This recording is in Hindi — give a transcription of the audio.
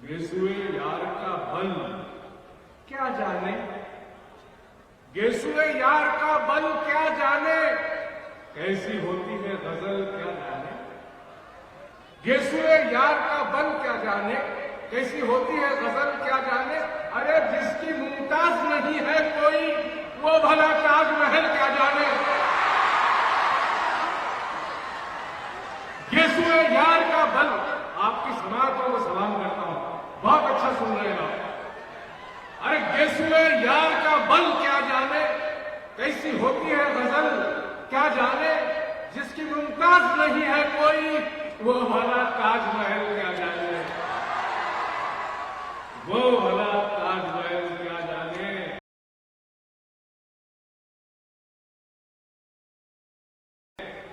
गेसुए यार का बल क्या जाने, गेसुए यार का बल क्या जाने, कैसी होती है गजल क्या जाने। गेसुए यार का बल क्या जाने, कैसी होती है गजल क्या जाने। अरे जिसकी मुमताज नहीं है कोई, वो भला ताजमहल क्या जाने। गेसुए यार का बल, आपकी समातों को सलाम करता हूं, बहुत अच्छा सुन रहे हैं आप। अरे गेसुए यार का बल क्या जाने, कैसी होती है गजल क्या जाने। जिसकी मुमताज नहीं है कोई, वो भला ताजमहल क्या जाने। वो भला